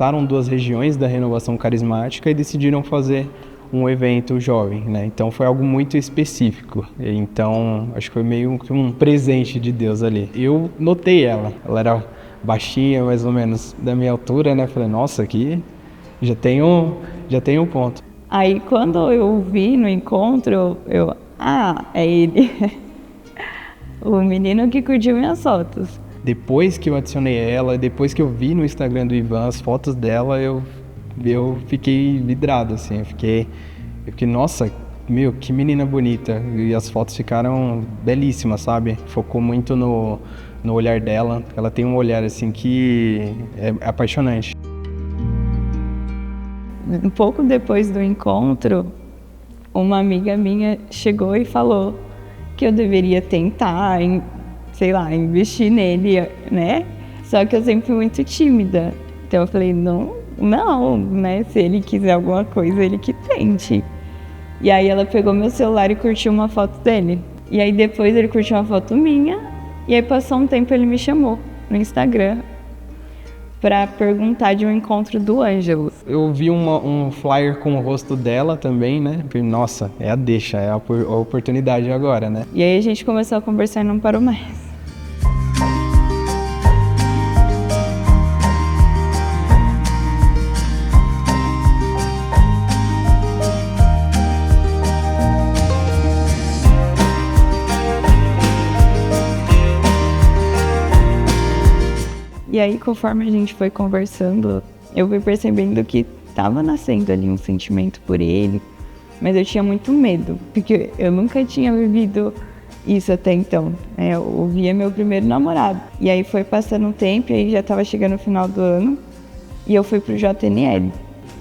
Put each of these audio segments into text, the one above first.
juntaram 2 regiões da Renovação Carismática e decidiram fazer um evento jovem, né? Então foi algo muito específico. Então acho que foi meio que um presente de Deus ali. Eu notei ela era baixinha, mais ou menos da minha altura, né? Falei, nossa, aqui já tem um ponto. Aí quando eu vi no encontro, é ele. O menino que curtiu minhas fotos. Depois que eu adicionei ela, depois que eu vi no Instagram do Ivan as fotos dela, eu fiquei vidrado, assim. Eu fiquei, nossa, meu, que menina bonita. E as fotos ficaram belíssimas, sabe? Focou muito no olhar dela. Ela tem um olhar, assim, que é apaixonante. Um pouco depois do encontro, uma amiga minha chegou e falou que eu deveria tentar, investir nele, né? Só que eu sempre fui muito tímida. Então eu falei, não, né? Se ele quiser alguma coisa, ele que tente. E aí ela pegou meu celular e curtiu uma foto dele. E aí depois ele curtiu uma foto minha. E aí passou um tempo ele me chamou no Instagram para perguntar de um encontro do Ângelo. Eu vi um flyer com o rosto dela também, né? Nossa, é a deixa, é a oportunidade agora, né? E aí a gente começou a conversar e não parou mais. E aí, conforme a gente foi conversando, eu fui percebendo que estava nascendo ali um sentimento por ele, mas eu tinha muito medo, porque eu nunca tinha vivido isso até então. Eu via meu primeiro namorado. E aí foi passando um tempo, e aí já estava chegando o final do ano, e eu fui pro JNL.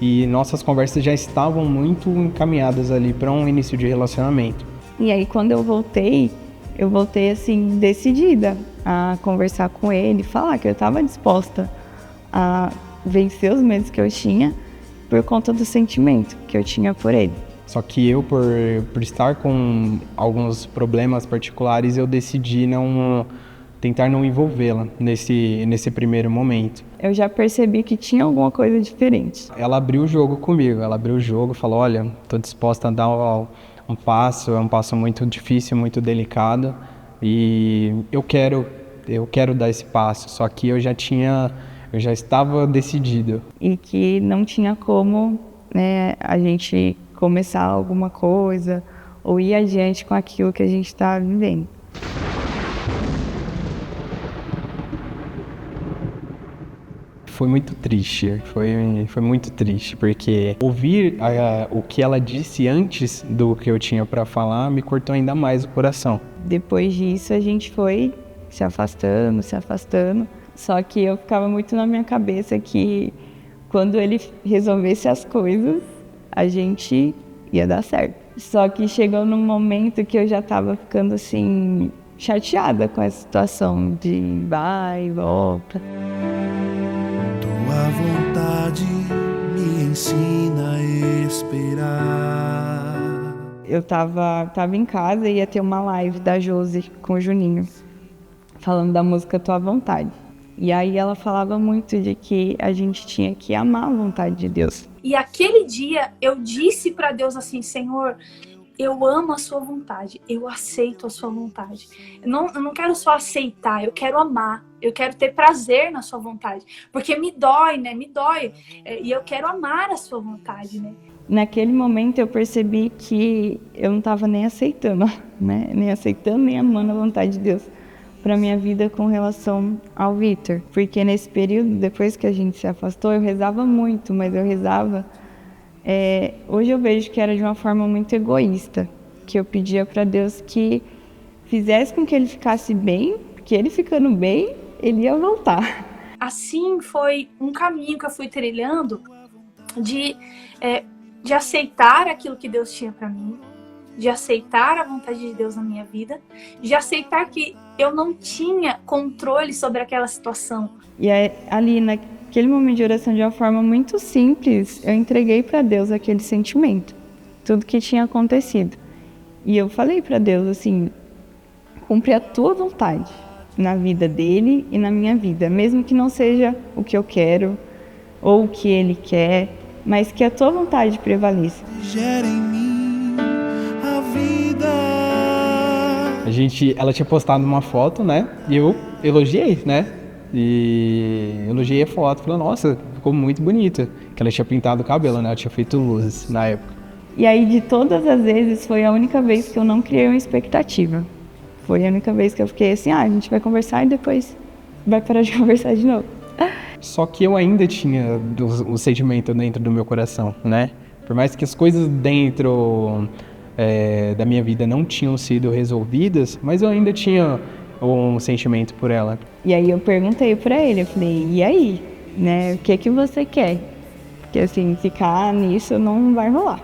E nossas conversas já estavam muito encaminhadas ali para um início de relacionamento. E aí, quando eu voltei assim, decidida a conversar com ele, falar que eu estava disposta a vencer os medos que eu tinha por conta do sentimento que eu tinha por ele. Só que eu, por estar com alguns problemas particulares, eu decidi tentar não envolvê-la nesse primeiro momento. Eu já percebi que tinha alguma coisa diferente. Ela abriu o jogo comigo, falou, olha, estou disposta a dar um passo, é um passo muito difícil, muito delicado, e eu quero dar esse passo, só que eu já estava decidido. E que não tinha como, né, a gente começar alguma coisa ou ir adiante com aquilo que a gente está vivendo. Foi muito triste, foi muito triste, porque ouvir o que ela disse antes do que eu tinha para falar me cortou ainda mais o coração. Depois disso a gente foi se afastando, só que eu ficava muito na minha cabeça que quando ele resolvesse as coisas, a gente ia dar certo. Só que chegou num momento que eu já estava ficando assim, chateada com essa situação de vai e volta. Tua vontade me ensina a esperar. Eu tava em casa e ia ter uma live da Josi com o Juninho, falando da música Tua Vontade. E aí ela falava muito de que a gente tinha que amar a vontade de Deus. E aquele dia eu disse para Deus assim, Senhor, eu amo a sua vontade, eu aceito a sua vontade. Eu não quero só aceitar, eu quero amar, eu quero ter prazer na sua vontade. Porque me dói, né? Me dói. E eu quero amar a sua vontade, né? Naquele momento eu percebi que eu não estava nem aceitando, né? Nem aceitando, nem amando a vontade de Deus para minha vida com relação ao Vitor. Porque nesse período, depois que a gente se afastou, eu rezava muito, mas eu rezava... hoje eu vejo que era de uma forma muito egoísta, que eu pedia para Deus que fizesse com que ele ficasse bem, porque ele ficando bem, ele ia voltar. Assim foi um caminho que eu fui trilhando de aceitar aquilo que Deus tinha para mim, de aceitar a vontade de Deus na minha vida, de aceitar que eu não tinha controle sobre aquela situação. E ali naquele momento de oração, de uma forma muito simples, eu entreguei para Deus aquele sentimento, tudo que tinha acontecido. E eu falei para Deus assim, cumpre a tua vontade na vida dele e na minha vida, mesmo que não seja o que eu quero, ou o que ele quer, mas que a tua vontade prevaleça. Gera em mim a vida. Ela tinha postado uma foto, né? E eu elogiei, né? E elogiei a foto, falei, nossa, ficou muito bonita. Que ela tinha pintado o cabelo, né? Ela tinha feito luzes na época. E aí, de todas as vezes, foi a única vez que eu não criei uma expectativa. Foi a única vez que eu fiquei assim, a gente vai conversar e depois vai parar de conversar de novo. Só que eu ainda tinha o sentimento dentro do meu coração, né? Por mais que as coisas dentro da minha vida não tinham sido resolvidas, mas eu ainda tinha um sentimento por ela. E aí eu perguntei pra ele, eu falei, e aí, né, o que você quer? Porque assim, ficar nisso não vai rolar.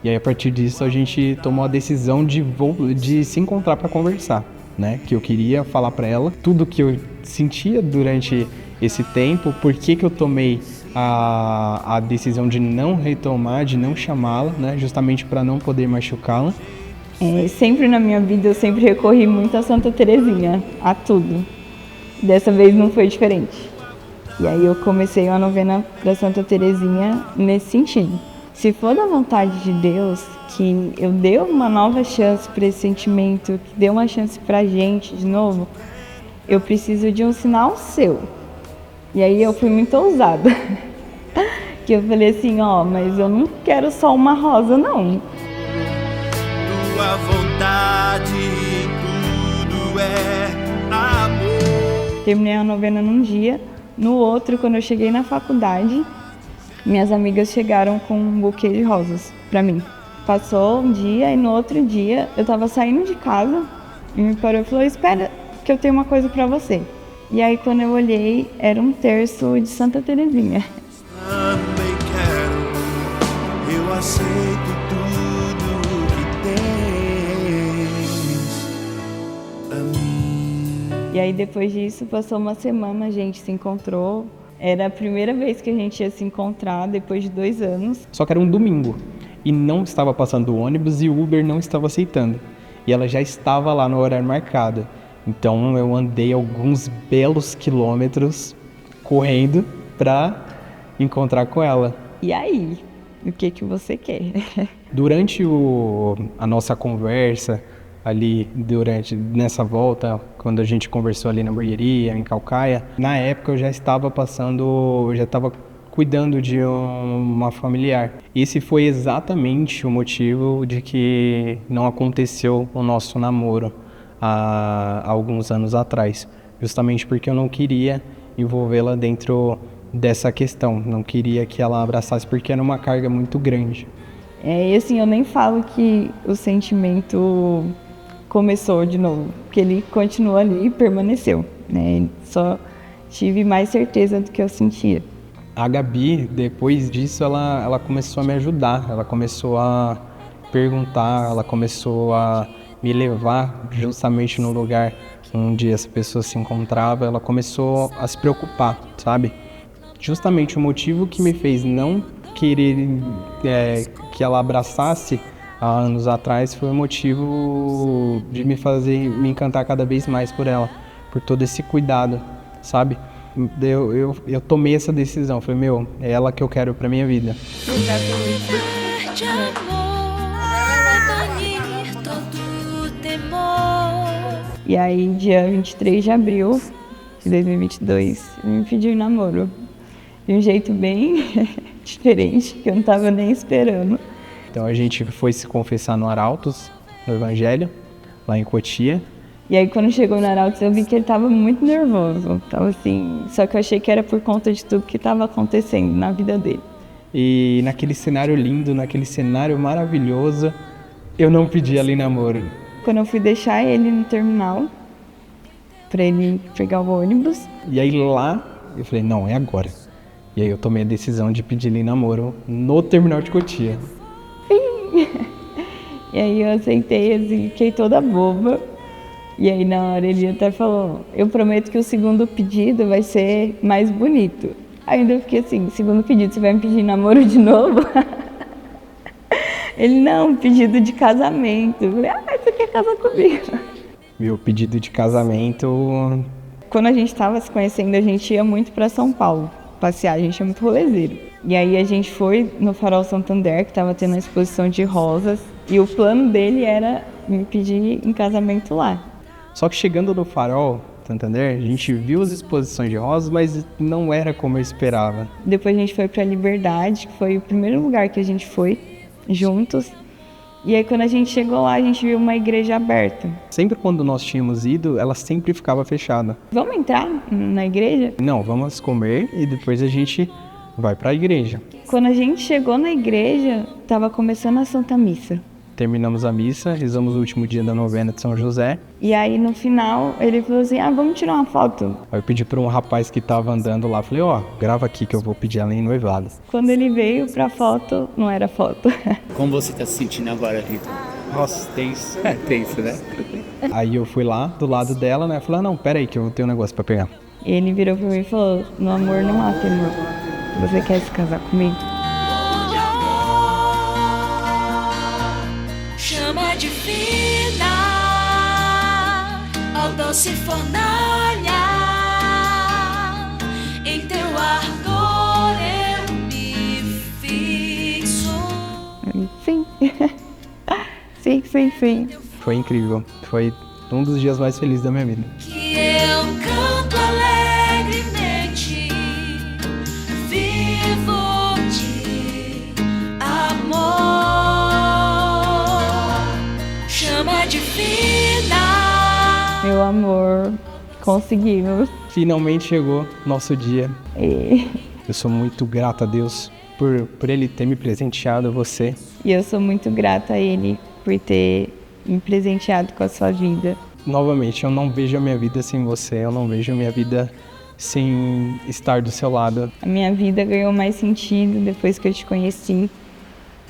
E aí a partir disso a gente tomou a decisão de se encontrar para conversar, né? Que eu queria falar para ela tudo que eu sentia durante esse tempo, por que eu tomei a decisão de não retomar, de não chamá-la, né? Justamente para não poder machucá-la. Sempre na minha vida eu sempre recorri muito a Santa Terezinha, a tudo. Dessa vez não foi diferente. E aí eu comecei uma novena para Santa Terezinha nesse sentido. Se for da vontade de Deus, que eu dê uma nova chance para esse sentimento, que dê uma chance pra gente de novo, eu preciso de um sinal seu. E aí eu fui muito ousada. Que eu falei assim, mas eu não quero só uma rosa, não. Tua vontade, tudo é amor. Terminei a novena num dia, no outro, quando eu cheguei na faculdade, minhas amigas chegaram com um buquê de rosas pra mim. Passou um dia e no outro dia eu tava saindo de casa e me parou e falou, espera que eu tenho uma coisa pra você. E aí quando eu olhei, era um terço de Santa Terezinha. Também quero, eu aceito tudo que tens pra mim. E aí depois disso, passou uma semana, a gente se encontrou. Era a primeira vez que a gente ia se encontrar depois de 2 anos. Só que era um domingo e não estava passando o ônibus e o Uber não estava aceitando. E ela já estava lá no horário marcado. Então eu andei alguns belos quilômetros correndo para encontrar com ela. E aí, o que você quer? Durante a nossa conversa ali, nessa volta, quando a gente conversou ali na hamburgueria, em Caucaia, na época eu já estava cuidando de uma familiar. Esse foi exatamente o motivo de que não aconteceu o nosso namoro há alguns anos atrás. Justamente porque eu não queria envolvê-la dentro dessa questão. Não queria que ela abraçasse, porque era uma carga muito grande. E assim, eu nem falo que o sentimento começou de novo, porque ele continua ali e permaneceu, né? Só tive mais certeza do que eu sentia. A Gabi, depois disso, ela começou a me ajudar, ela começou a perguntar, ela começou a me levar justamente no lugar onde essa pessoa se encontrava, ela começou a se preocupar, sabe? Justamente o motivo que me fez não querer que ela abraçasse há anos atrás foi o motivo de me fazer me encantar cada vez mais por ela, por todo esse cuidado, sabe? Eu tomei essa decisão, falei, é ela que eu quero pra minha vida. E aí, dia 23 de abril de 2022, ele me pediu namoro. De um jeito bem diferente, que eu não tava nem esperando. Então a gente foi se confessar no Arautos, no Evangelho, lá em Cotia. E aí quando chegou no Arautos eu vi que ele tava muito nervoso. Tava assim, só que eu achei que era por conta de tudo que tava acontecendo na vida dele. E naquele cenário lindo, naquele cenário maravilhoso, eu não pedi ali namoro. Quando eu fui deixar ele no terminal, pra ele pegar o ônibus. E aí lá, eu falei, não, é agora. E aí eu tomei a decisão de pedir ele namoro no terminal de Cotia. E aí eu aceitei, assim, fiquei toda boba. E aí na hora ele até falou, eu prometo que o segundo pedido vai ser mais bonito. Aí eu fiquei assim, segundo pedido, você vai me pedir namoro de novo? Ele, não, pedido de casamento. Eu falei, você quer casar comigo? Meu pedido de casamento... Quando a gente estava se conhecendo, a gente ia muito para São Paulo. passear, a gente é muito rolezeiro. E aí a gente foi no Farol Santander, que tava tendo uma exposição de rosas, e o plano dele era me pedir em casamento lá. Só que chegando no Farol Santander, a gente viu as exposições de rosas, mas não era como eu esperava. Depois a gente foi pra Liberdade, que foi o primeiro lugar que a gente foi juntos. E aí quando a gente chegou lá, a gente viu uma igreja aberta. Sempre quando nós tínhamos ido, ela sempre ficava fechada. Vamos entrar na igreja? Não, vamos comer e depois a gente vai para a igreja. Quando a gente chegou na igreja, estava começando a Santa Missa. Terminamos a missa, rezamos o último dia da novena de São José. E aí no final ele falou assim, vamos tirar uma foto. Aí eu pedi para um rapaz que estava andando lá, falei, grava aqui que eu vou pedir ela em noivado. Quando ele veio pra foto, não era foto. Como você tá se sentindo agora, Vitor? Nossa, tenso. É tenso, né? Aí eu fui lá do lado dela, né? Falei, não, pera aí que eu tenho um negócio para pegar. Ele virou pra mim e falou, no amor não há temor. Você quer se casar comigo? Chama divina, ó doce fornalha, em teu ardor eu me fixo. Sim. Sim. Foi incrível, foi um dos dias mais felizes da minha vida. Que eu canto alegremente, vivo de amor. Chama divina. Meu amor, conseguimos. Finalmente chegou nosso dia. E Eu sou muito grato a Deus por Ele ter me presenteado, você. eu sou muito grata a ele por ter me presenteado com a sua vida. Novamente, eu não vejo a minha vida sem você, eu não vejo a minha vida sem estar do seu lado. A minha vida ganhou mais sentido depois que eu te conheci,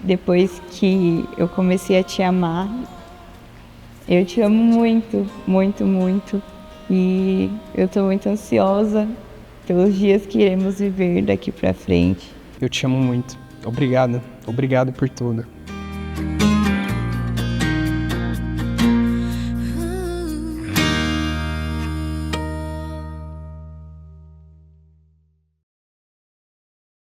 depois que eu comecei a te amar. Eu te amo muito, muito, muito. E eu tô muito ansiosa pelos dias que iremos viver daqui pra frente. Eu te amo muito. Obrigado por tudo.